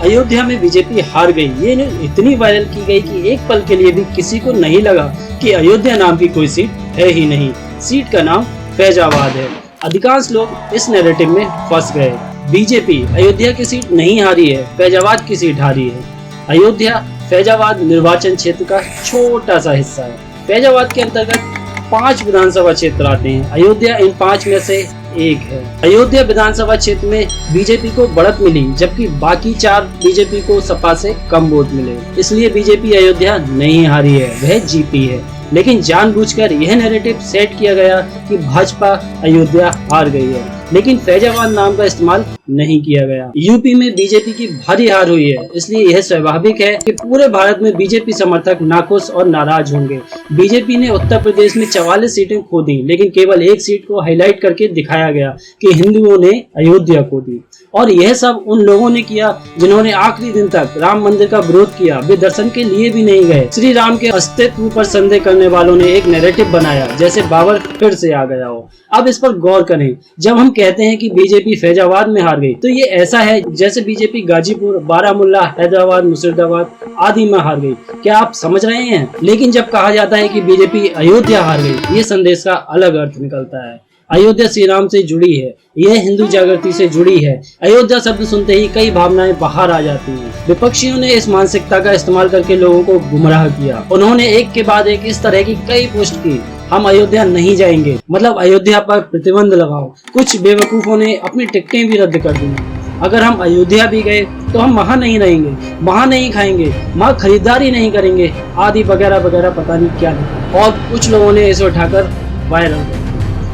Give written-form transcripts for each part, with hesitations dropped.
अयोध्या में बीजेपी हार गई। ये न्यूज इतनी वायरल की गई कि एक पल के लिए भी किसी को नहीं लगा कि अयोध्या नाम की कोई सीट है ही नहीं। सीट का नाम फैजाबाद है। अधिकांश लोग इस नैरेटिव में फंस गए। बीजेपी अयोध्या की सीट नहीं हारी है, फैजाबाद की सीट हारी है। अयोध्या फैजाबाद निर्वाचन क्षेत्र का छोटा सा हिस्सा है। फैजाबाद के अंतर्गत 5 विधानसभा क्षेत्र आते हैं। अयोध्या इन 5 में से एक है। अयोध्या विधानसभा क्षेत्र में बीजेपी को बढ़त मिली, जबकि बाकी 4 बीजेपी को सपा से कम वोट मिले। इसलिए बीजेपी अयोध्या नहीं हारी है, वह जीती है। लेकिन जानबूझकर यह नैरेटिव सेट किया गया कि भाजपा अयोध्या हार गई है, लेकिन फैजाबाद नाम का इस्तेमाल नहीं किया गया। यूपी में बीजेपी की भारी हार हुई है, इसलिए यह स्वाभाविक है कि पूरे भारत में बीजेपी समर्थक नाखुश और नाराज होंगे। बीजेपी ने उत्तर प्रदेश में 44 सीटें खो दी, लेकिन केवल एक सीट को हाईलाइट करके दिखाया गया कि हिंदुओं ने अयोध्या खो दी। और यह सब उन लोगों ने किया जिन्होंने आखिरी दिन तक राम मंदिर का विरोध किया। वे दर्शन के लिए भी नहीं गए। श्री राम के अस्तित्व पर संदेह करने वालों ने एक नैरेटिव बनाया जैसे बाबर फिर से आ गया हो। अब इस पर गौर करें। जब हम कहते हैं कि बीजेपी फैजाबाद में हार गई, तो ये ऐसा है जैसे बीजेपी गाजीपुर, बारामुल्ला, हैदराबाद, मुर्शिदाबाद आदि में हार गई। क्या आप समझ रहे हैं? लेकिन जब कहा जाता है कि बीजेपी अयोध्या हार गई, ये संदेश का अलग अर्थ निकलता है। अयोध्या श्री राम से जुड़ी है, यह हिंदू जागृति से जुड़ी है। अयोध्या शब्द सुनते ही कई भावनाएं बाहर आ जाती हैं। विपक्षियों ने इस मानसिकता का इस्तेमाल करके लोगों को गुमराह किया। उन्होंने एक के बाद एक इस तरह की कई पोस्ट की। हम अयोध्या नहीं जाएंगे, मतलब अयोध्या पर प्रतिबंध लगाओ। कुछ बेवकूफों ने अपनी टिकटें भी रद्द कर दी। अगर हम अयोध्या भी गए तो हम वहाँ नहीं रहेंगे, वहाँ नहीं खाएंगे, वहाँ खरीदारी नहीं करेंगे, आदि वगैरह वगैरह पता नहीं क्या लिखा। और कुछ लोगों ने इसे उठाकर वायरल कर।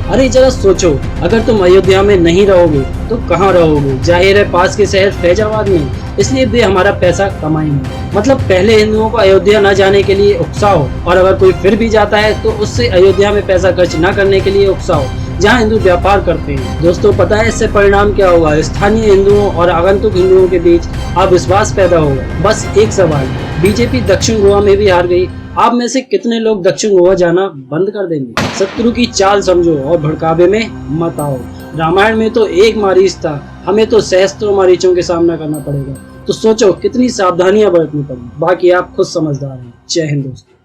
अरे जरा सोचो, अगर तुम अयोध्या में नहीं रहोगे तो कहाँ रहोगे? जाहिर है पास के शहर फैजाबाद में, इसलिए वे हमारा पैसा कमाएंगे। मतलब पहले हिंदुओं को अयोध्या न जाने के लिए उकसाओ, और अगर कोई फिर भी जाता है तो उससे अयोध्या में पैसा खर्च न करने के लिए उकसाओ, जहाँ हिंदू व्यापार करते हैं। दोस्तों, पता है इससे परिणाम क्या होगा? स्थानीय हिंदुओं और आगंतुक हिंदुओं के बीच अविश्वास पैदा होगा। बस एक सवाल, बीजेपी दक्षिण गोवा में भी हार गई। आप में से कितने लोग दक्षिण गोवा जाना बंद कर देंगे? शत्रु की चाल समझो और भड़कावे में मत आओ। रामायण में तो एक मारीच था, हमें तो सहस्त्रों मारीचों के सामना करना पड़ेगा। तो सोचो कितनी सावधानियां बरतनी पड़ी। बाकी आप खुद समझदार हैं। जय हिंद दोस्तों।